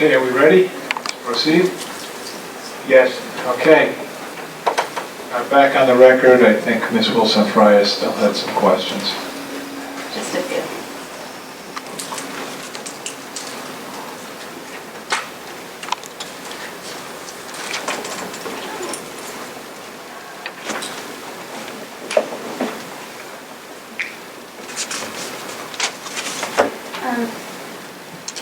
Okay, are we ready? Proceed? Yes. Okay. Back on the record, I think Ms. Wilson-Frye still had some questions. Just a few.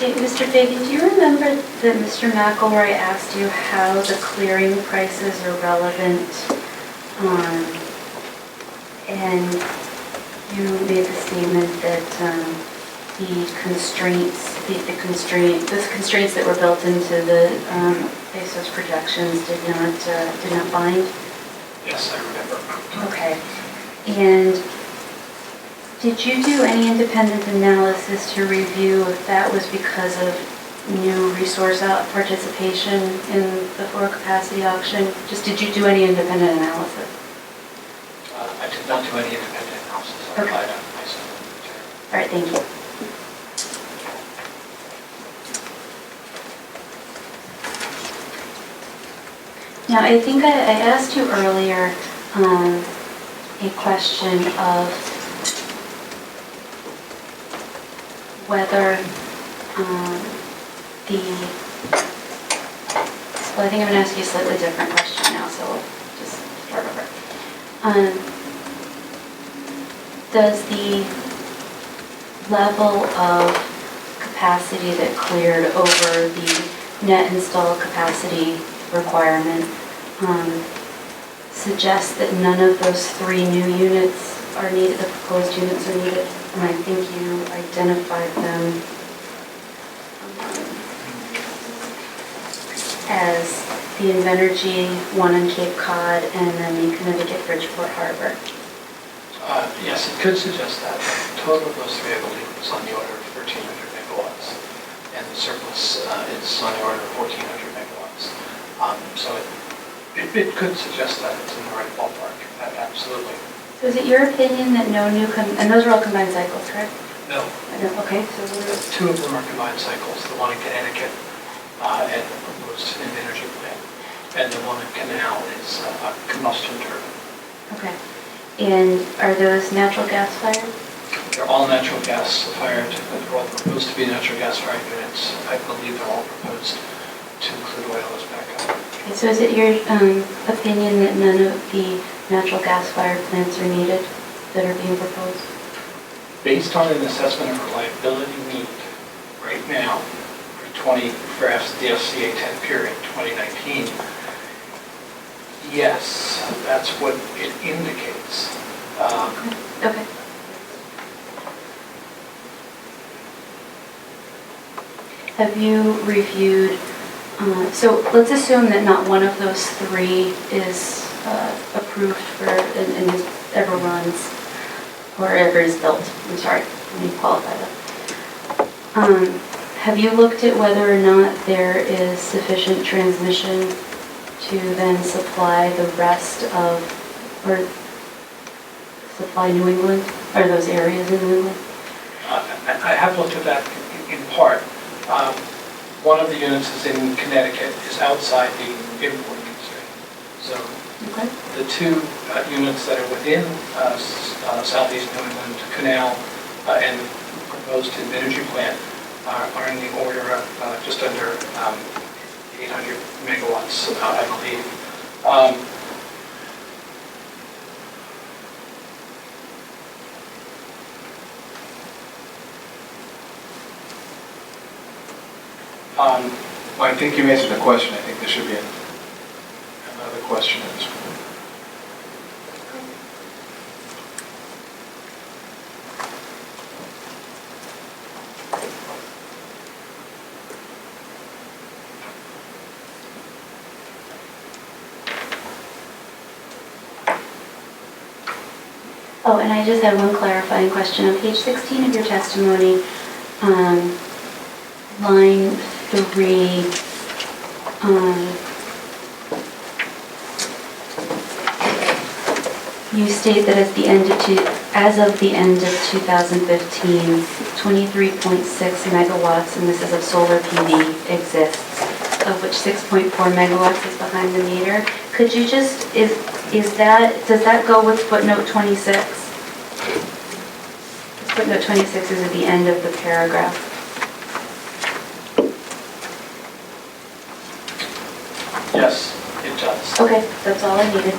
Mr. Fagan, do you remember that Mr. McElroy asked you how the clearing prices are relevant? And you made the statement that the constraints that were built into the ASOS projections did not bind? Yes, I remember. Okay. And did you do any independent analysis to review if that was because of new resource participation in the floor capacity auction? Just did you do any independent analysis? I did not do any independent analysis. I relied on myself. All right, thank you. Now, I think I asked you earlier a question of whether well, I think I'm going to ask you a slightly different question now, so we'll just start over. Does the level of capacity that cleared over the net installed capacity requirement suggest that none of those 3 new units are needed, the proposed units are needed? And I think you identified them as the Invenergy, one on Cape Cod, and then the Connecticut Bridgeport Harbor. Yes, it could suggest that. The total of those 3, I believe, was on the order of 1,300 megawatts, and the surplus is on the order of 1,400 megawatts. So it could suggest that it's in the right ballpark. Absolutely. So is it your opinion that no new, and those are all combined cycles, correct? No. Okay, so Two of them are combined cycles, the one in Connecticut and the proposed energy plant, and the one in Canal is a combustion turbine. Okay. And are those natural gas fired? They're all natural gas fired. They're all proposed to be natural gas fired units. I believe they're all proposed to include oil as backup. Okay, so is it your opinion that none of the natural gas fired plants are needed that are being proposed? Based on an assessment of reliability need right now for the FCA 10 period, 2019, yes, that's what it indicates. Okay. Have you reviewed, so let's assume that not one of those 3 is approved for and ever runs or ever is built. I'm sorry, let me qualify that. Have you looked at whether or not there is sufficient transmission to then supply the rest of, or supply New England, or those areas in New England? I have looked at that in part. One of the units is in Connecticut, is outside the import constraint. So Okay. the 2 units that are within southeast New England, Canal and the proposed energy plant are in the order of just under 800 megawatts, I believe. Well, I think you answered the question. I think there should be another question in this one. Oh, and I just had one clarifying question. On page 16 of your testimony, line 3, you state that at as of the end of 2015, 23.6 megawatts, and this is of solar PV, exists, of which 6.4 megawatts is behind the meter. Could you just, does that go with footnote 26? Footnote 26 is at the end of the paragraph. Yes, it does. Okay, that's all I needed.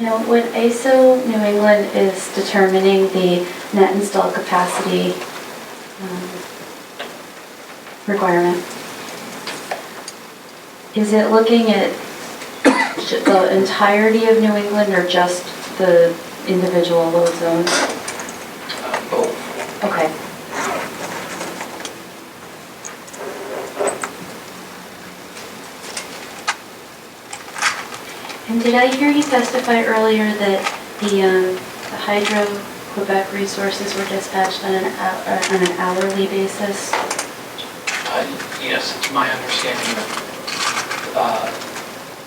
Now, when ISO New England is determining the net install capacity requirement, is it looking at the entirety of New England or just the individual load zones? Both. Okay. And did I hear you testify earlier that the Hydro Quebec resources were dispatched on an hourly basis? Yes, it's my understanding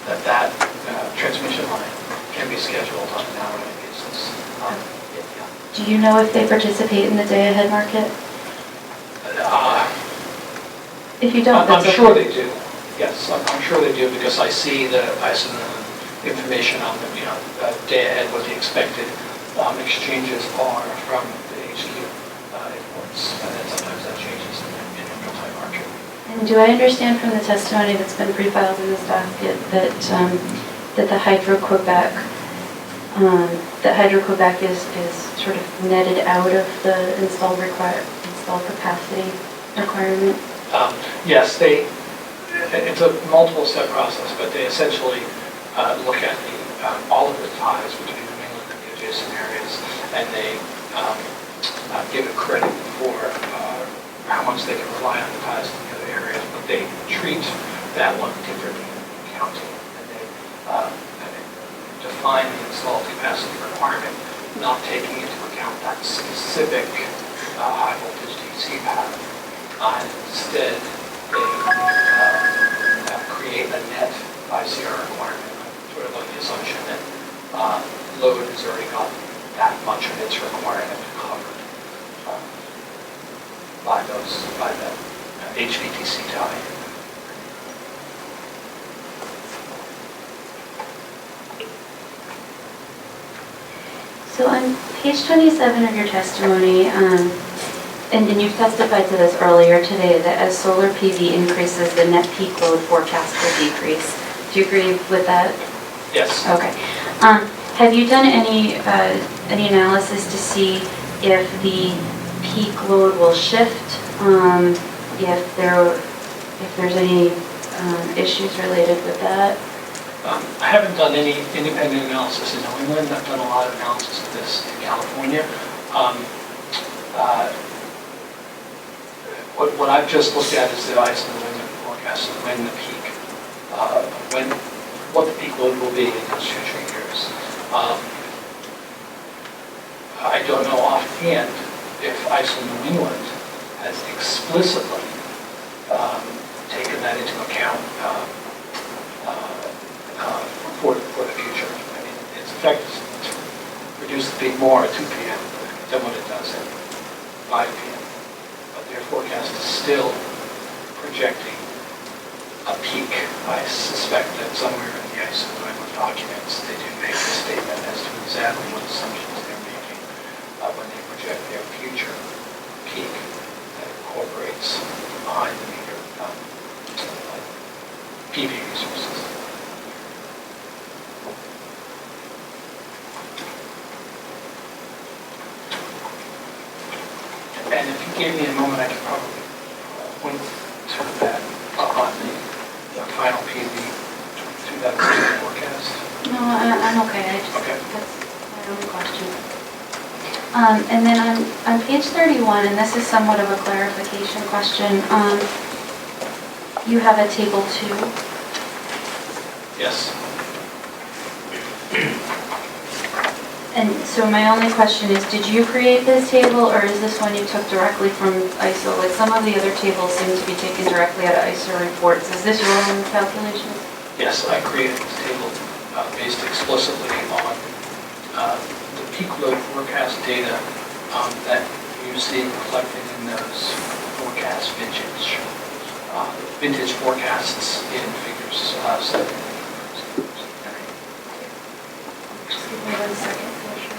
that transmission line can be scheduled on an hourly basis. Do you know if they participate in the day-ahead market? If you don't, that's I'm sure okay. they do. Yes, I'm sure they do because I see the information on the day ahead what the expected exchanges are from the HQ imports, and then sometimes that changes in a real-time market. And do I understand from the testimony that's been pre-filed in this docket that that the Hydro Quebec is sort of netted out of the install capacity requirement? Yes, it's a multiple-step process, but they essentially look at all of the ties between New England and the adjacent areas, and they give a credit for how much they can rely on the ties in the other areas, but they treat that one differently in county, and they define the installed capacity requirement, not taking into account that specific high voltage DC pattern. And instead, they create a net ICR requirement, sort of on the assumption that load has already got that much of its requirement covered by that HVDC tie. So on page 27 of your testimony, and you've testified to this earlier today, that as solar PV increases, the net peak load forecast will decrease. Do you agree with that? Yes. Okay. Have you done any analysis to see if the peak load will shift, if there's any issues related with that? I haven't done any independent analysis in New England. I've done a lot of analysis of this in California. What I've just looked at is the ISO New England forecast of when the peak, what the peak load will be in those future years. I don't know offhand if ISO New England has explicitly taken that into account for the future. I mean, its effect is to reduce the peak more at 2 p.m. than what it does at 5 p.m. But their forecast is still projecting a peak. I suspect that somewhere in the ISO New England documents, they do make a statement as to exactly what assumptions they're making when they project their future peak that incorporates behind the meter PV resources. give me a moment, I can probably point to that on the final PV 2016 forecast. No, I'm okay, Okay. that's my only question. And then on page 31, and this is somewhat of a clarification question, you have a table 2. Yes. And so my only question is, did you create this table, or is this one you took directly from ISO? Like some of the other tables seem to be taken directly out of ISO reports. Is this your own calculation? Yes, I created this table based explicitly on the peak load forecast data that you see reflected in those forecast vintage forecasts in figures 7. Just give me 1 second for sure.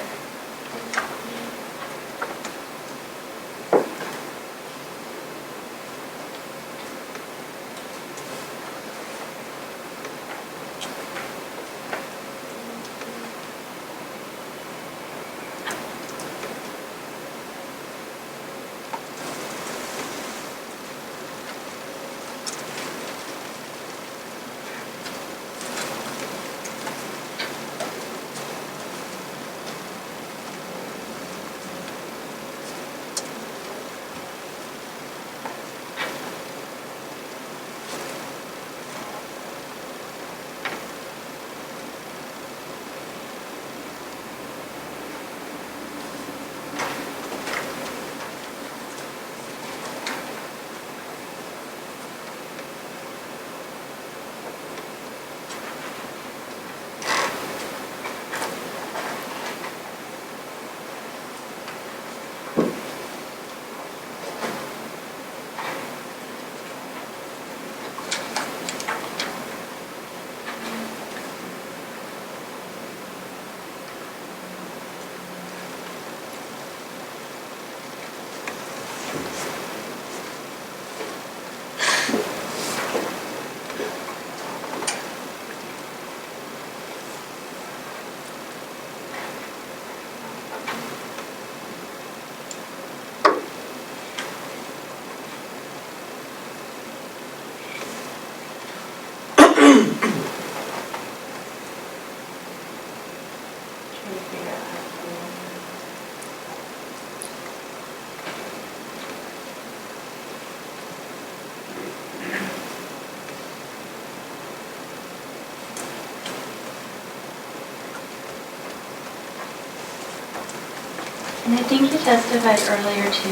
And I think you testified earlier to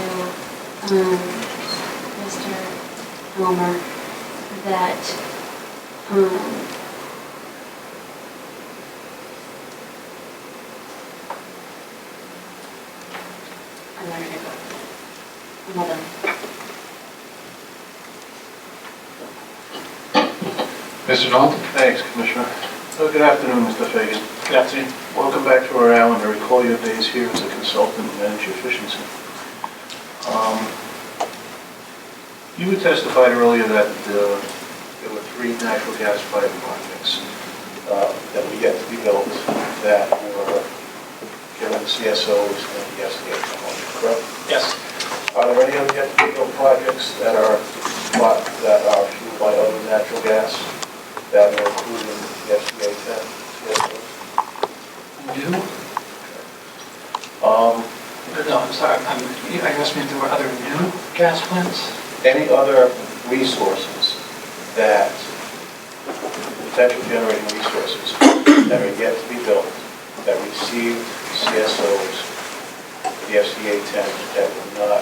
Mr. Elmer that I'm not gonna go. I'm all done. Mr. Knoll? Thanks, Commissioner. Good afternoon, Mr. Fagan. Good afternoon. Welcome back to Rhode Island. I recall your days here as a consultant in energy efficiency. You had testified earlier that there were 3 natural gas-fired projects that were yet to be built that were given CSOs and the SDA technology, correct? Yes. Are there any other yet to be built projects that are fueled by other natural gas that are included in the SDA 10 CSOs? New? No, I'm sorry. You asked me if there were other new gas plants? Any other resources that, potential generating resources that are yet to be built, that received CSOs, the SDA 10, that were not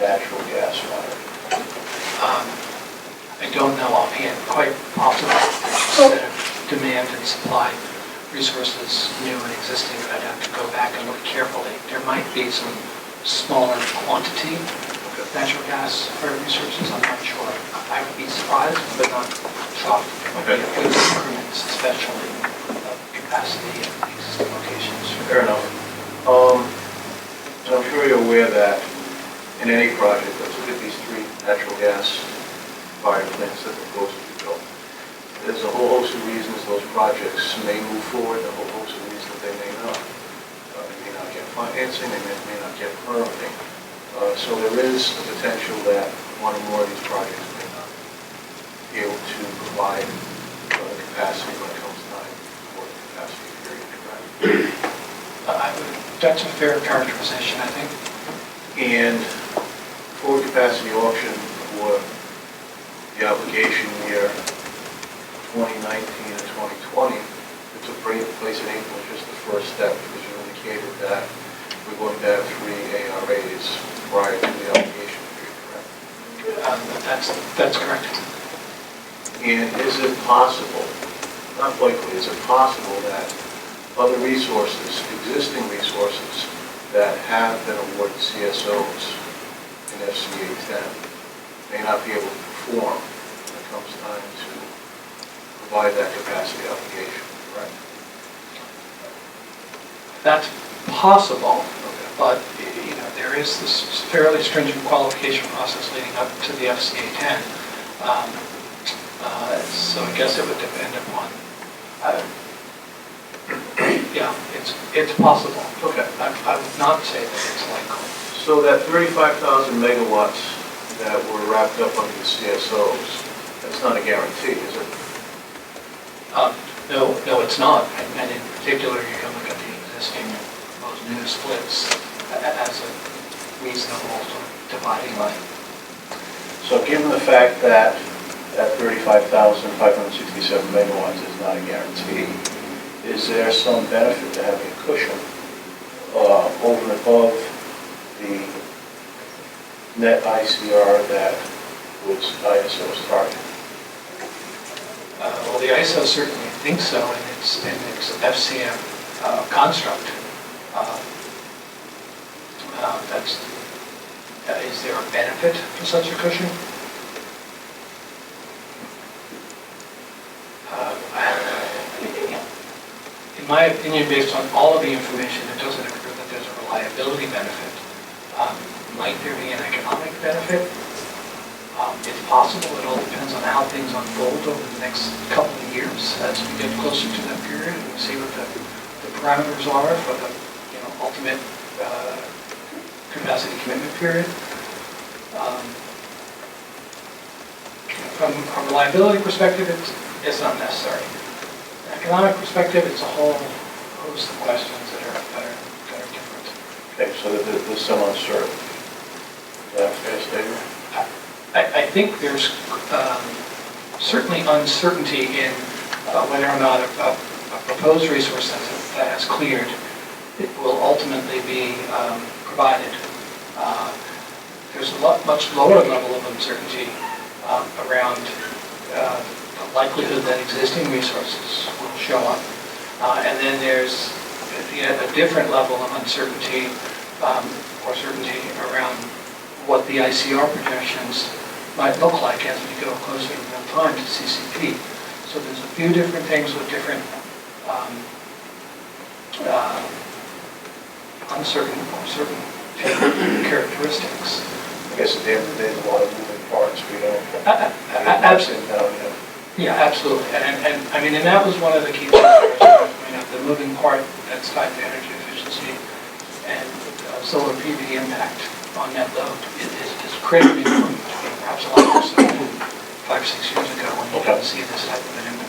natural gas fired? I don't know offhand. Quite possibly there's a set of demand and supply resources, new and existing, that I'd have to go back and look carefully. There might be some smaller quantity of natural gas fired resources. I'm not sure. I would be surprised, but not shocked. There might be a few increments, especially of capacity at the existing locations. Fair enough. And I'm sure you're aware that in any project, let's look at these 3 natural gas fired plants that are supposed to be built. There's a whole host of reasons those projects may move forward, a whole host of reasons they may not. They may not get financing, they may not get permitting. So there is the potential that one or more of these projects may not be able to provide the capacity when it comes time for the capacity period, correct? That's a fair characterization, I think. And for capacity auction for the obligation year 2019 and 2020, it took place in April, just the first step, because you indicated that we're going to have 3 ARAs prior to the obligation period, correct? That's correct. And is it possible, not likely, is it possible that other resources, existing resources that have been awarded CSOs in FCA 10 may not be able to perform when it comes time to provide that capacity obligation, right? That's possible, Okay. but there is this fairly stringent qualification process leading up to the FCA 10. So I guess it would depend upon. Yeah, it's possible. Okay. I would not say that it's likely. So that 35,000 megawatts that were wrapped up under the CSOs, that's not a guarantee, is it? No, it's not. And in particular, you can look at the existing, those new splits as a reasonable sort of dividing line. So given the fact that that 35,567 megawatts is not a guarantee, is there some benefit to having a cushion over and above the net ICR that was ISO's target? Well, the ISO certainly thinks so in its FCM construct. Is there a benefit to such a cushion? In my opinion, based on all of the information, it doesn't appear that there's a reliability benefit. Might there be an economic benefit? It's possible. It all depends on how things unfold over the next couple of years as we get closer to that period and we see what the parameters are for the ultimate capacity commitment period. From a reliability perspective, it's not necessary. From an economic perspective, it's a whole host of questions that are different. Okay, so there's some uncertainty. Is that a fair statement? I think there's certainly uncertainty in whether or not a proposed resource that has cleared it will ultimately be provided. There's a much lower level of uncertainty around the likelihood that existing resources will show up. And then there's a different level of uncertainty or certainty around what the ICR projections might look like as we go closer in real time to CCP. So there's a few different things with different uncertain or certain characteristics. I guess at the end of the day, there's a lot of moving parts. We don't. Absolutely. Yeah, absolutely. And I mean, and that was one of the key things. The moving part that's tied to energy efficiency and solar PV impact on net load is critically important. Perhaps a lot more so than 5 or 6 years ago when you didn't see this type of an impact.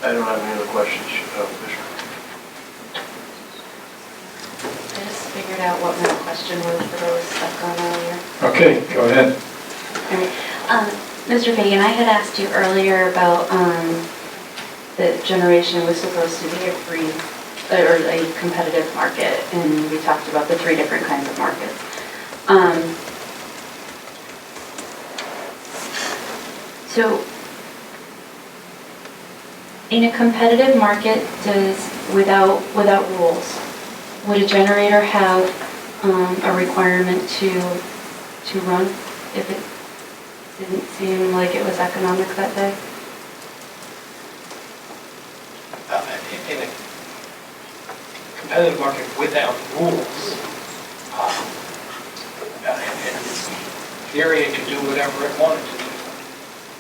I don't have any other questions, Commissioner. I just figured out what my question was that I was stuck on earlier. Okay, go ahead. All right. Mr. Fagan, I had asked you earlier about the generation was supposed to be a free or a competitive market, and we talked about the 3 different kinds of markets. So in a competitive market, without rules, would a generator have a requirement to run if it didn't seem like it was economic that day? competitive market without rules. In theory, it could do whatever it wanted to do.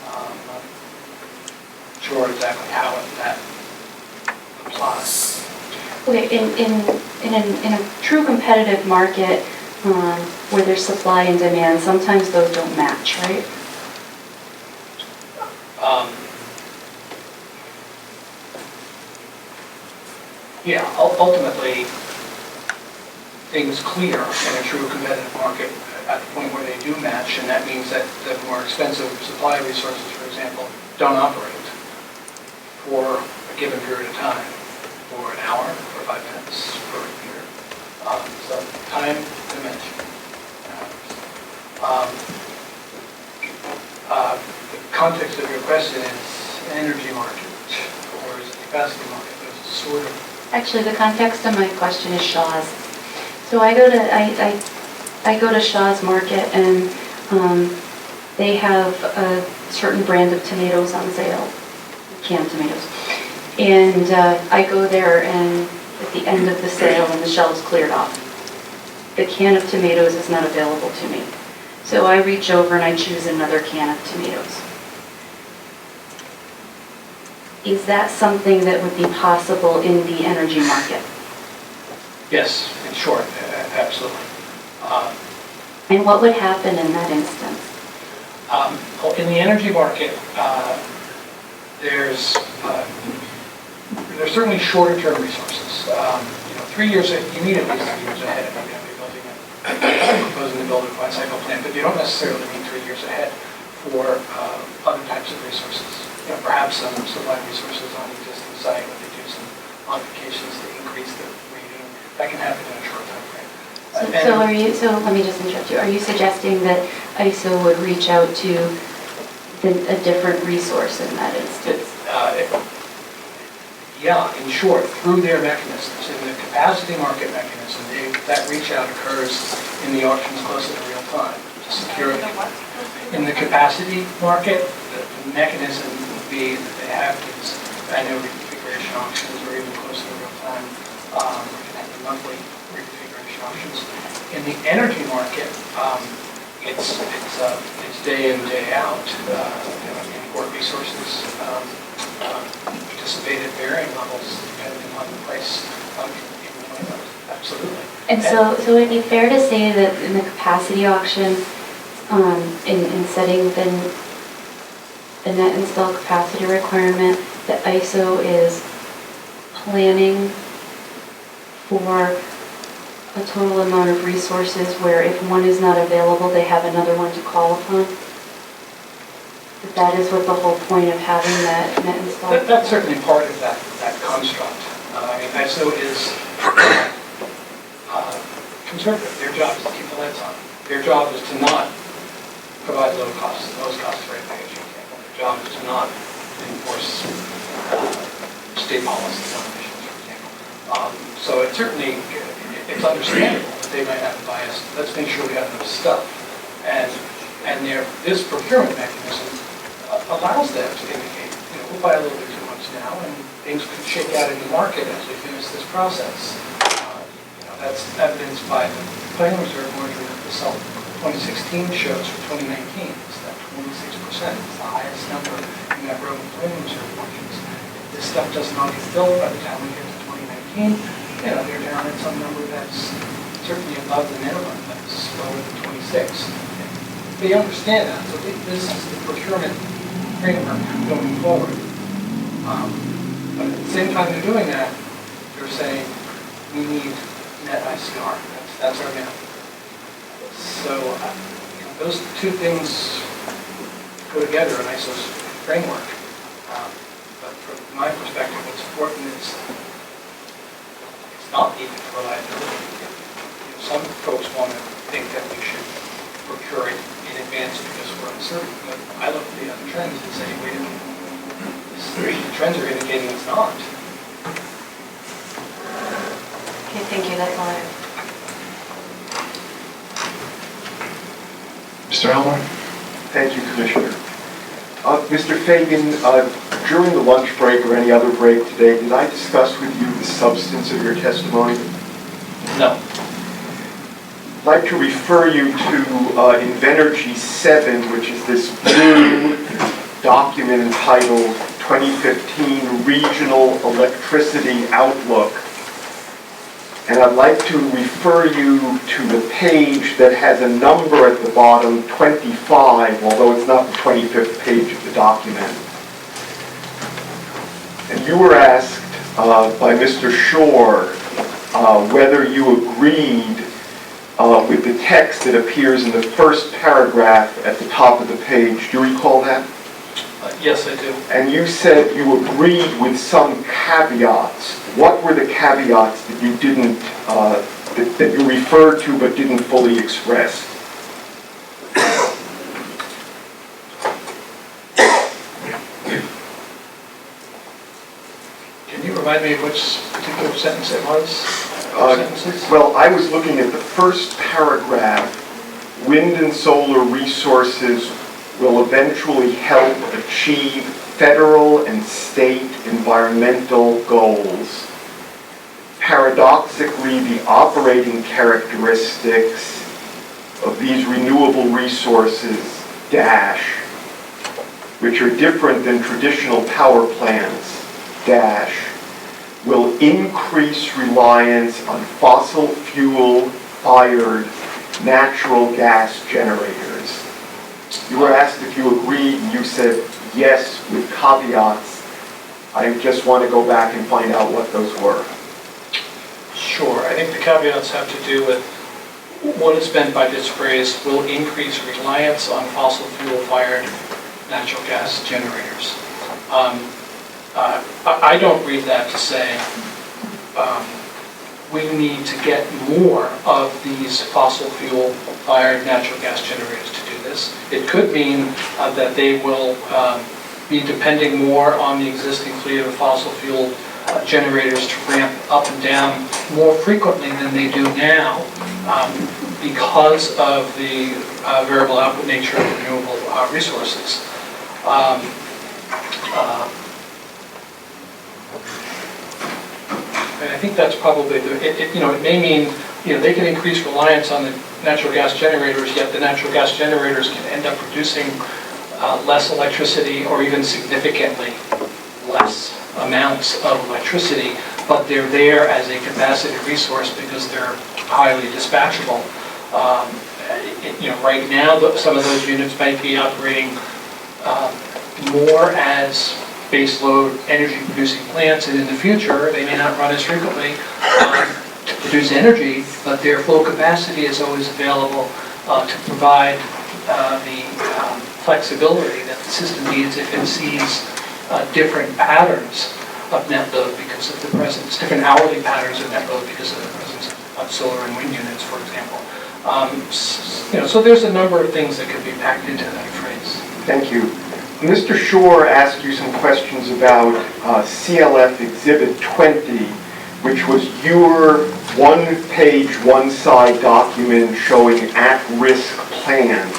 I'm not sure exactly how that applies. Okay, in a true competitive market, where there's supply and demand, sometimes those don't match, right? Yeah, ultimately, things clear in a true competitive market at the point where they do match, and that means that the more expensive supply resources, for example, don't operate for a given period of time, for an hour, for 5 minutes, for a year. So time dimension. The context of your question is energy market, or is it capacity market? There's a sort of... Actually, the context of my question is Shaw's. So I go to Shaw's Market, and they have a certain brand of tomatoes on sale, canned tomatoes. And I go there, and at the end of the sale, and the shelves cleared off, the can of tomatoes is not available to me. So I reach over and I choose another can of tomatoes. Is that something that would be possible in the energy market? Yes, in short, absolutely. And what would happen in that instance? Well, in the energy market, there's certainly shorter-term resources. 3 years, you need at least 3 years ahead if you're going to be proposing to build a combined cycle plant, but you don't necessarily need 3 years ahead for other types of resources. Perhaps some supply resources on the existing site, where they do some modifications to increase the rating. That can happen in a short time frame. So let me just interrupt you. Are you suggesting that ISO would reach out to a different resource in that instance? Yeah, in short, through their mechanisms. In the capacity market mechanism, that reach out occurs in the auctions closer to real time to secure it. In the capacity market, the mechanism would be that they have these annual reconfiguration auctions, or even closer to real time, we can have the monthly reconfiguration auctions. In the energy market, it's day in, day out. Import resources participate at varying levels depending on the price in between those. Absolutely. And so it'd be fair to say that in the capacity auction, in setting the net install capacity requirement, that ISO is planning for a total amount of resources where if one is not available, they have another one to call upon? That is what the whole point of having that net install? That's certainly part of that construct. ISO is conservative. Their job is to keep the lights on. Their job is to not provide low cost, lowest cost rate pay, for example. Their job is to not enforce state policies on emissions, for example. So it's understandable that they might have a bias. Let's make sure we have enough stuff. And this procurement mechanism allows them to indicate, we'll buy a little bit too much now, and things could shake out in the market as we finish this process. That's evidenced by the planning reserve merger that the 2016 shows for 2019. It's that 26%. It's the highest number in that row of planning reserve margins. If this stuff does not get built by the time we get to 2019, they're down at some number that's certainly above the minimum, that's lower than 26. They understand that, so this is the procurement framework going forward. But at the same time they're doing that, they're saying, we need net ICR. That's our minimum. So those two things go together in ISO's framework. But from my perspective, what's important is it's not needed for reliability. Some folks want to think that we should procure it in advance because we're uncertain. But I look at the other trends and say, wait a minute, the trends are indicating it's not. Okay, thank you. That's all I have. Mr. Elmore? Thank you, Commissioner. Mr. Fagan, during the lunch break or any other break today, did I discuss with you the substance of your testimony? No. I'd like to refer you to Invenergy 7, which is this blue document entitled 2015 Regional Electricity Outlook. And I'd like to refer you to the page that has a number at the bottom, 25, although it's not the 25th page of the document. And you were asked by Mr. Shore whether you agreed with the text that appears in the first paragraph at the top of the page. Do you recall that? Yes, I do. And you said you agreed with some caveats. What were the caveats that you didn't, that you referred to but didn't fully express? Can you remind me of which particular sentence it was? Sentences? Well, I was looking at the first paragraph. Wind and solar resources will eventually help achieve federal and state environmental goals. Paradoxically, the operating characteristics of these renewable resources, dash, which are different than traditional power plants, dash, will increase reliance on fossil fuel-fired natural gas generators. You were asked if you agreed, and you said yes with caveats. I just want to go back and find out what those were. Sure. I think the caveats have to do with what is meant by this phrase, will increase reliance on fossil fuel-fired natural gas generators. I don't read that to say we need to get more of these fossil fuel-fired natural gas generators to do this. It could mean that they will be depending more on the existing fleet of fossil fuel generators to ramp up and down more frequently than they do now because of the variable output nature of renewable resources. And I think that's probably it may mean, they can increase reliance on the natural gas generators, yet the natural gas generators can end up producing less electricity or even significantly less amounts of electricity, but they're there as a capacity resource because they're highly dispatchable. Right now, some of those units might be operating more as baseload energy-producing plants, and in the future, they may not run as frequently to produce energy, but their full capacity is always available to provide the flexibility that the system needs if it sees different patterns of net load because of the presence, different hourly patterns of net load because of the presence of solar and wind units, for example. So there's a number of things that could be packed into that phrase. Thank you. Mr. Shore asked you some questions about CLF Exhibit 20, which was your one-page, one-side document showing at-risk plans.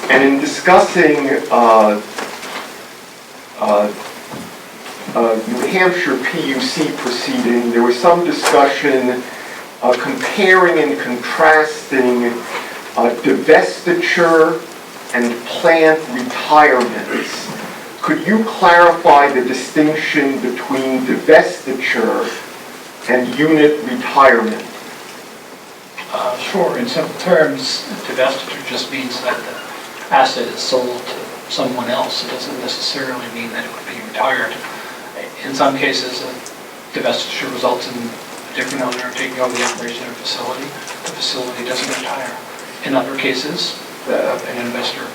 And in discussing New Hampshire PUC proceeding, there was some discussion comparing and contrasting divestiture and plant retirements. Could you clarify the distinction between divestiture and unit retirement? Sure. In simple terms, divestiture just means that the asset is sold to someone else. It doesn't necessarily mean that it would be retired. In some cases, divestiture results in a different owner taking over the operation of a facility. The facility doesn't retire. In other cases, an investor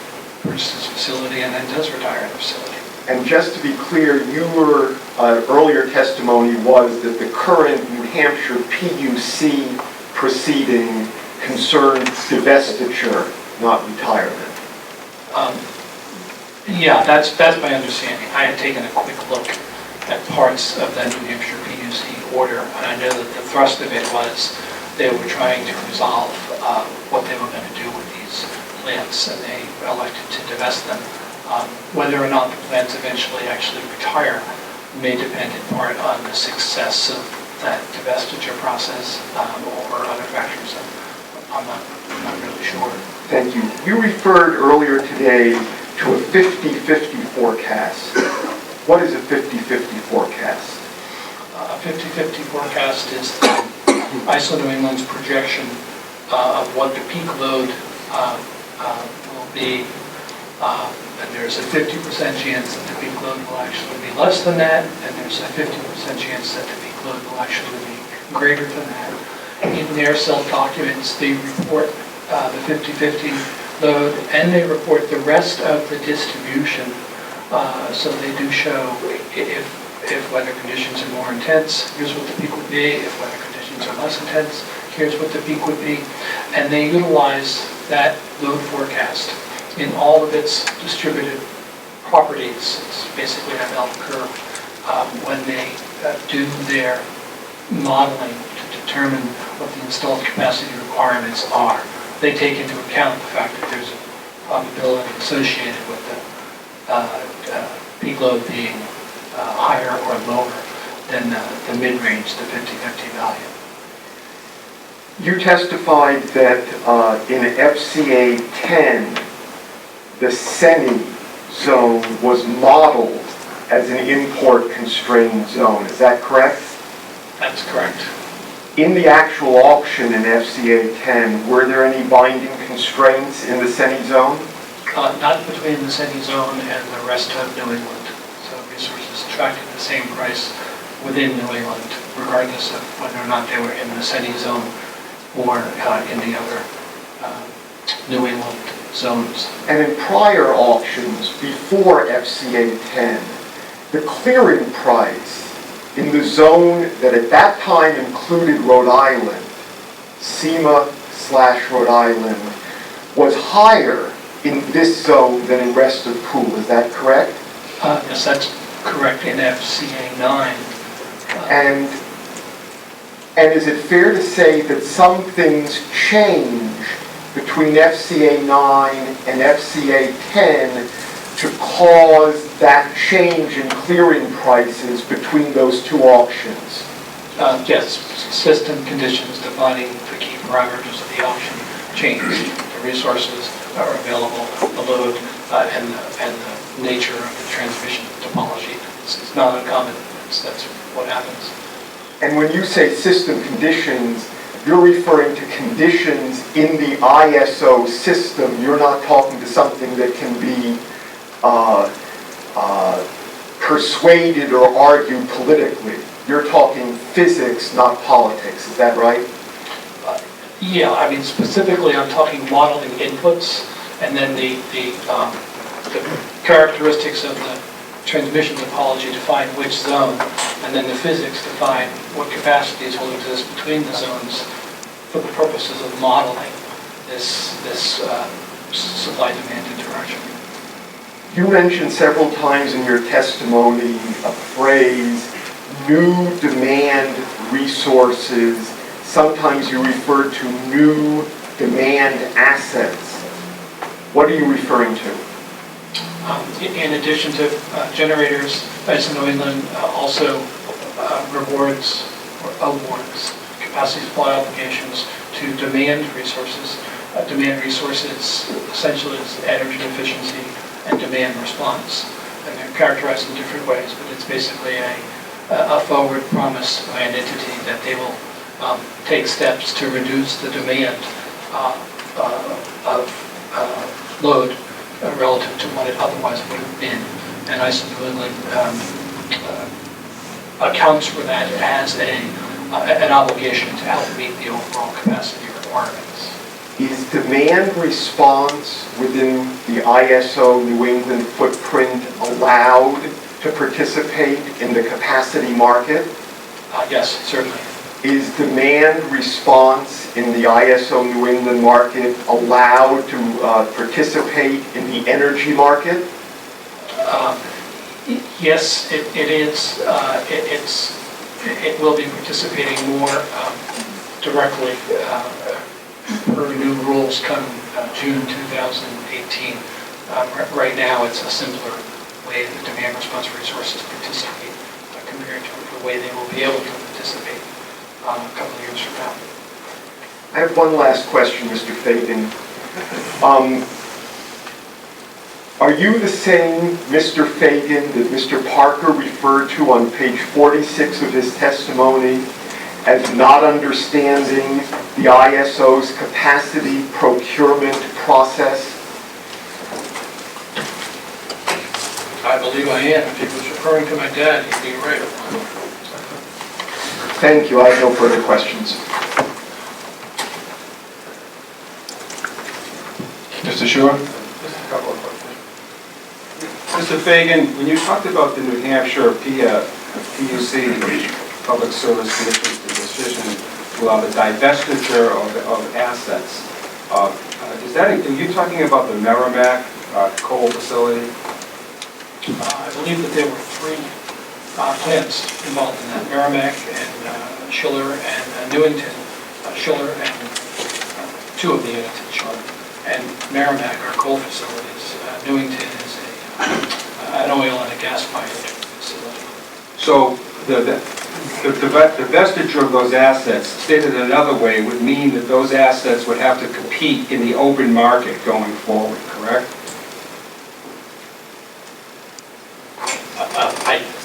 purchases a facility and then does retire the facility. And just to be clear, your earlier testimony was that the current New Hampshire PUC proceeding concerned divestiture, not retirement. Yeah, that's my understanding. I had taken a quick look at parts of that New Hampshire PUC order, and I know that the thrust of it was they were trying to resolve what they were going to do with these plants, and they elected to divest them. Whether or not the plants eventually actually retire may depend in part on the success of that divestiture process or other factors. I'm not really sure. Thank you. You referred earlier today to a 50-50 forecast. What is a 50-50 forecast? A 50-50 forecast is ISO New England's projection of what the peak load will be. And there's a 50% chance that the peak load will actually be less than that, and there's a 50% chance that the peak load will actually be greater than that. In their self-documents, they report the 50-50 load, and they report the rest of the distribution. So they do show if weather conditions are more intense, here's what the peak would be. If weather conditions are less intense, here's what the peak would be. And they utilize that load forecast in all of its distributed properties. It's basically a bell curve when they do their modeling to determine what the installed capacity requirements are. They take into account the fact that there's a probability associated with the peak load being higher or lower than the mid-range, the 50-50 value. You testified that in FCA 10, the SENI zone was modeled as an import-constrained zone. Is that correct? That's correct. In the actual auction in FCA 10, were there any binding constraints in the SENI zone? Not between the SENI zone and the rest of New England. So resources attracted the same price within New England, regardless of whether or not they were in the SENI zone or in the other New England zones. And in prior auctions before FCA 10, the clearing price in the zone that at that time included Rhode Island, SEMA/Rhode Island, was higher in this zone than in rest of pool. Is that correct? Yes, that's correct in FCA 9. And is it fair to say that some things change between FCA 9 and FCA 10 to cause that change in clearing prices between those two auctions? Yes, system conditions defining the key parameters of the auction change. The resources are available, the load, and the nature of the transmission topology. It's not uncommon. That's what happens. And when you say system conditions, you're referring to conditions in the ISO system. You're not talking to something that can be persuaded or argued politically. You're talking physics, not politics. Is that right? Yeah, I mean, specifically I'm talking modeling inputs, and then the characteristics of the transmission topology define which zone, and then the physics define what capacities will exist between the zones for the purposes of modeling this supply-demand interaction. You mentioned several times in your testimony a phrase, new demand resources. Sometimes you refer to new demand assets. What are you referring to? In addition to generators, ISO New England also rewards or awards capacity supply obligations to demand resources. Demand resources essentially is energy efficiency and demand response. And they're characterized in different ways, but it's basically a forward promise by an entity that they will take steps to reduce the demand of load relative to what it otherwise would have been. And ISO New England accounts for that as an obligation to help meet the overall capacity requirements. Is demand response within the ISO New England footprint allowed to participate in the capacity market? Yes, certainly. Is demand response in the ISO New England market allowed to participate in the energy market? Yes, it is. It will be participating more directly per new rules come June 2018. Right now, it's a simpler way that demand response resources participate compared to the way they will be able to participate a couple of years from now. I have one last question, Mr. Fagan. Are you the same Mr. Fagan that Mr. Parker referred to on page 46 of his testimony as not understanding the ISO's capacity procurement process? I believe I am. If he was referring to my dad, he'd be right. Thank you. I have no further questions. Mr. Shore? Just a couple of questions. Mr. Fagan, when you talked about the New Hampshire PUC, Public Service Commission's decision to allow the divestiture of assets, are you talking about the Merrimack coal facility? I believe that there were three plants involved in that, Merrimack and Schiller and Newington. Schiller and two of the units in Schiller. And Merrimack are coal facilities. Newington is an oil and a gas-fired facility. So the divestiture of those assets, stated another way, would mean that those assets would have to compete in the open market going forward, correct?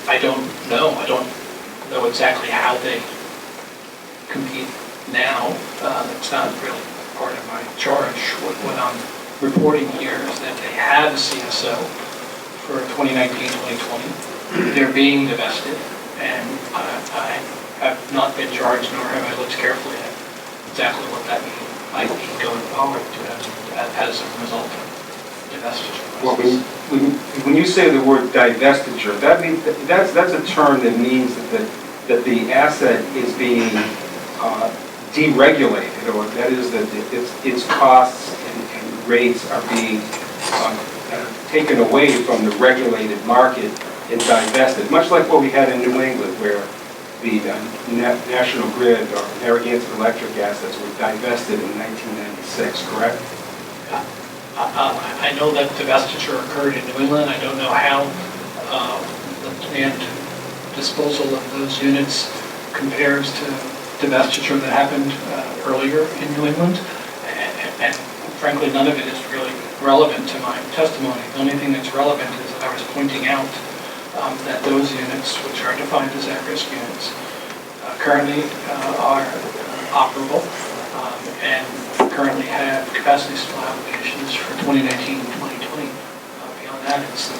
I don't know. I don't know exactly how they compete now. It's not really part of my charge. What I'm reporting here is that they had a CSO for 2019-2020. They're being divested, and I have not been charged, nor have I looked carefully at exactly what that might mean going forward as a result of divestiture. Well, when you say the word divestiture, that means that's a term that means that the asset is being deregulated, or that is that its costs and rates are being taken away from the regulated market and divested, much like what we had in New England, where the National Grid or Narragansett Electric assets were divested in 1996, correct? I know that divestiture occurred in New England. I don't know how the planned disposal of those units compares to divestiture that happened earlier in New England. And frankly, none of it is really relevant to my testimony. The only thing that's relevant is that I was pointing out that those units, which are defined as at-risk units, currently are operable and currently have capacity supply obligations for 2019 and 2020. Beyond that, it is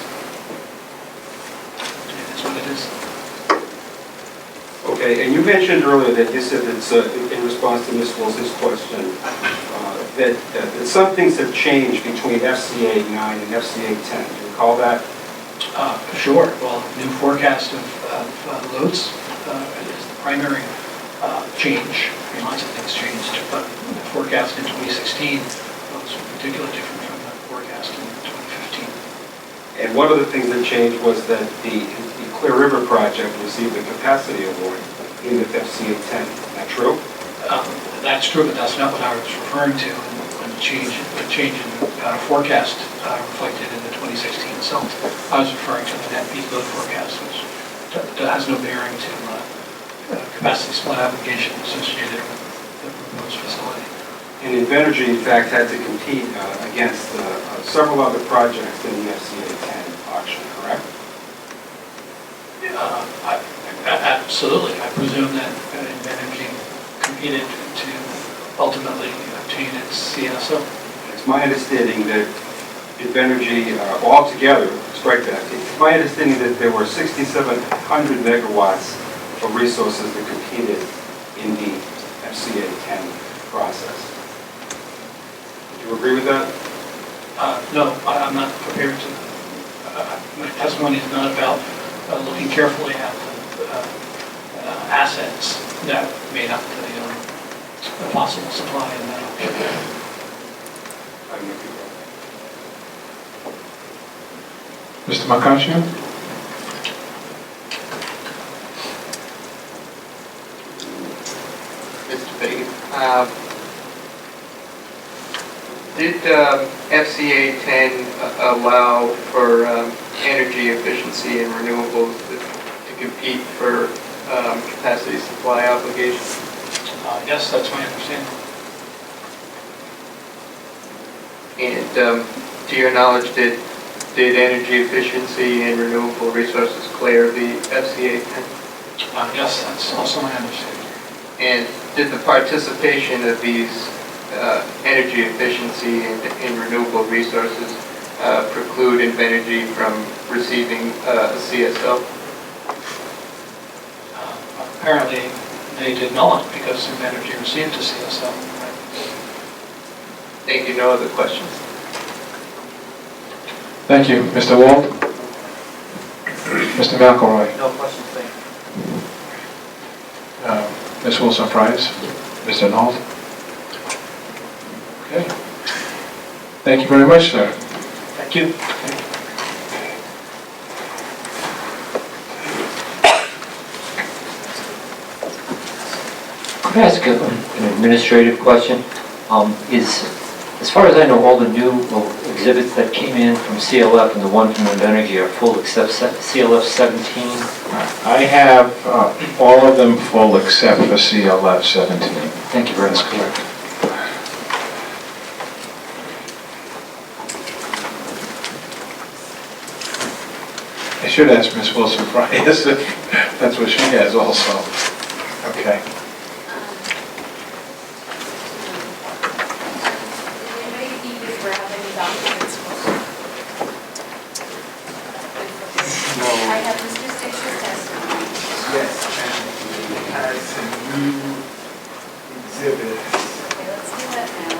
what it is. Okay, and you mentioned earlier that you said it's in response to Ms. Wilson's question that some things have changed between FCA 9 and FCA 10. Do you recall that? Sure. Well, new forecast of loads is the primary change. I mean, lots of things changed, but the forecast in 2016 was particularly different from the forecast in 2015. And one of the things that changed was that the Clear River project received a capacity award in the FCA 10. Is that true? That's true, but that's not what I was referring to when the change in forecast reflected in the 2016 itself. I was referring to the net peak load forecast, which has no bearing to capacity supply obligation associated with the proposed facility. And Invenergy, in fact, had to compete against several other projects in the FCA 10 auction, correct? Absolutely. I presume that Invenergy competed to ultimately obtain its CSO. It's my understanding that Invenergy, altogether, strike that, it's my understanding that there were 6,700 megawatts of resources that competed in the FCA 10 process. Do you agree with that? No, I'm not prepared to. My testimony is not about looking carefully at the assets that made up the possible supply in that auction. Mr. Marcaccio? Mr. Fagan, did FCA 10 allow for energy efficiency and renewables to compete for capacity supply obligations? Yes, that's my understanding. And to your knowledge, did energy efficiency and renewable resources clear the FCA 10? Yes, that's also my understanding. And did the participation of these energy efficiency and renewable resources preclude Invenergy from receiving a CSO? Apparently, they did not because Invenergy received a CSL. Thank you. No other questions? Thank you. Mr. Wald? Mr. McElroy? No questions, thank you. Ms. Wilson-Fries? Mr. Knoll? Okay. Thank you very much, sir. Thank you. Could I ask an administrative question? As far as I know, all the new exhibits that came in from CLF and the one from Invenergy are full except CLF 17? I have all of them full except for CLF 17. Thank you very That's much. correct. I should ask Ms. Wilson-Fries if that's what she has also. Okay. I have Mr. Stix's testimony. Yes, and he has some new exhibits. Okay, let's do that now.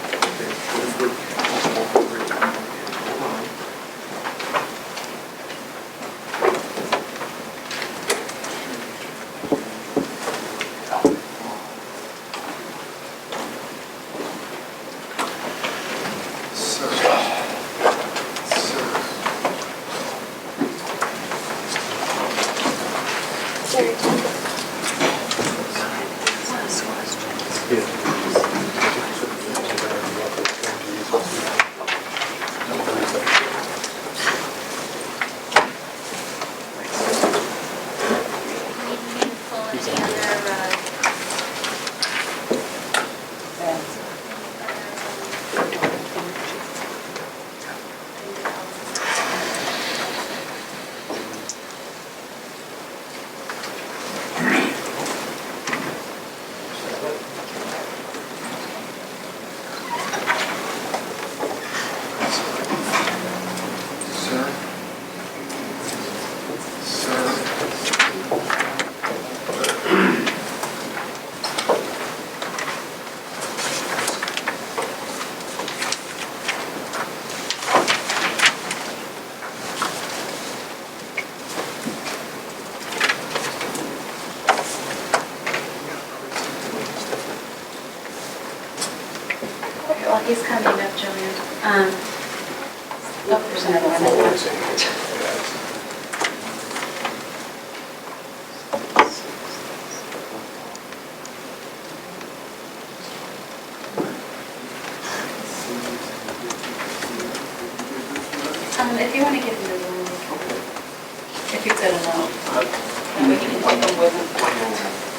While he's coming up, Joanne. Oh, there's another one. If you want to give him the room, if you're good enough, we can take them with him.